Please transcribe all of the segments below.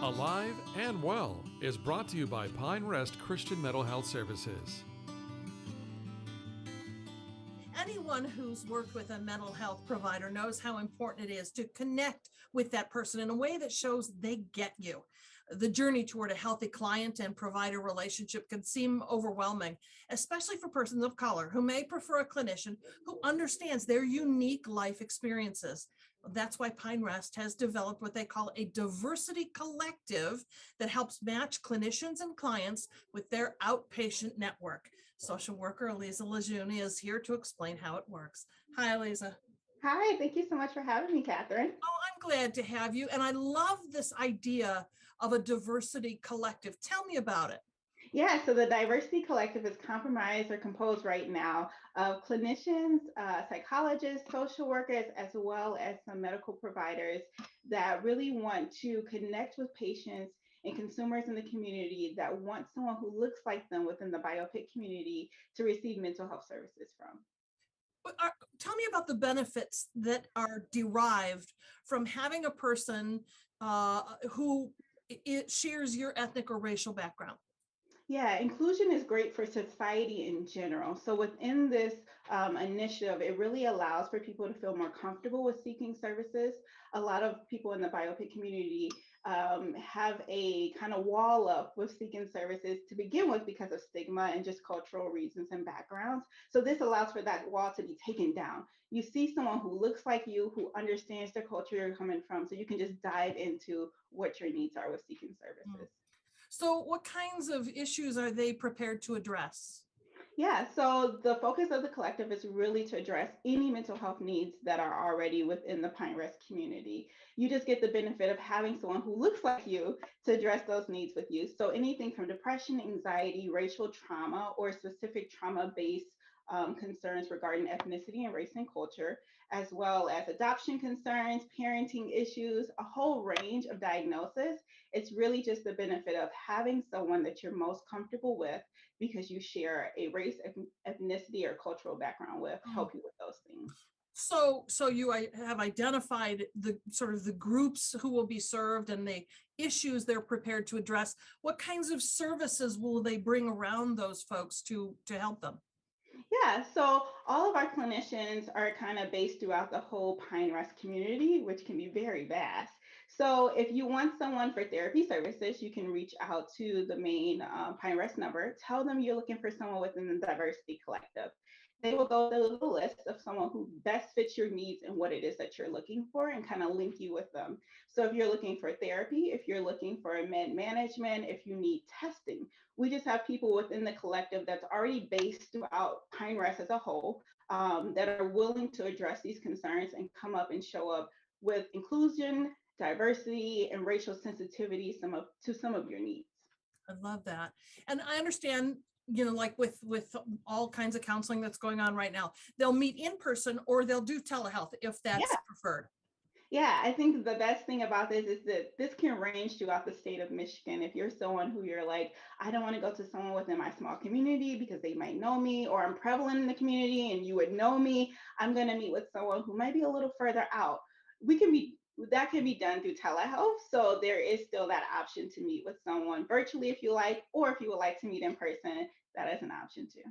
Alive and Well is brought to you by Pine Rest Christian Mental Health Services. Anyone who's worked with a mental health provider knows how important it is to connect with that person in a way that shows they get you. The journey toward a healthy client and provider relationship can seem overwhelming, especially for persons of color who may prefer a clinician who understands their unique life experiences. That's why Pine Rest has developed what they call a diversity collective that helps match clinicians and clients with their outpatient network. Social worker Eliza Lejeune is here to explain how it works. Hi, Eliza. Hi, thank you so much for having me, Catherine. Oh, I'm glad to have you. And I love this idea of a diversity collective. Tell me about it. Yeah, so the Diversity Collective is composed right now of clinicians, psychologists, social workers, as well as some medical providers that really want to connect with patients and consumers in the community that want someone who looks like them within the biopic community to receive mental health services from. Tell me about the benefits that are derived from having a person who shares your ethnic or racial background. Yeah, inclusion is great for society in general. So within this initiative, it really allows for people to feel more comfortable with seeking services. A lot of people in the biopic community have a kind of wall up with seeking services to begin with because of stigma and just cultural reasons and backgrounds. So this allows for that wall to be taken down. You see someone who looks like you, who understands the culture you're coming from, so you can just dive into what your needs are with seeking services. So what kinds of issues are they prepared to address? Yeah, so the focus of the collective is really to address any mental health needs that are already within the Pine Rest community. You just get the benefit of having someone who looks like you to address those needs with you. So anything from depression, anxiety, racial trauma, or specific trauma-based concerns regarding ethnicity and race and culture, as well as adoption concerns, parenting issues, a whole range of diagnoses. It's really just the benefit of having someone that you're most comfortable with because you share a race, ethnicity, or cultural background with, help you with those things. So you have identified the sort of the groups who will be served and the issues they're prepared to address. What kinds of services will they bring around those folks to help them? Yeah, so all of our clinicians are kind of based throughout the whole Pine Rest community, which can be very vast. So if you want someone for therapy services, you can reach out to the main Pine Rest number. Tell them you're looking for someone within the Diversity Collective. They will go through the list of someone who best fits your needs and what it is that you're looking for and kind of link you with them. So if you're looking for therapy, if you're looking for med management, if you need testing, we just have people within the collective that's already based throughout Pine Rest as a whole that are willing to address these concerns and come up and show up with inclusion, diversity, and racial sensitivity to some of your needs. I love that. And I understand, like with all kinds of counseling that's going on right now, they'll meet in person or they'll do telehealth if that's preferred. Yeah, I think the best thing about this is that this can range throughout the state of Michigan. If you're someone who you're like, I don't want to go to someone within my small community because they might know me, or I'm prevalent in the community and you would know me, I'm going to meet with someone who might be a little further out. That can be done through telehealth. So there is still that option to meet with someone virtually if you like, or if you would like to meet in person, that is an option too.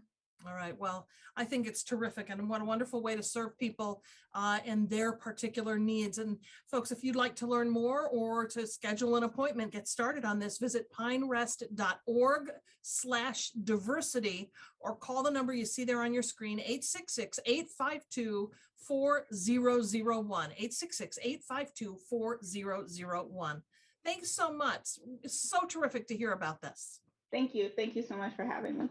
All right. Well, I think it's terrific and what a wonderful way to serve people and their particular needs. And folks, if you'd like to learn more or to schedule an appointment, get started on this, visit pinerest.org/diversity or call the number you see there on your screen, 866-852-4001, 866-852-4001. Thanks so much. It's so terrific to hear about this. Thank you. Thank you so much for having me.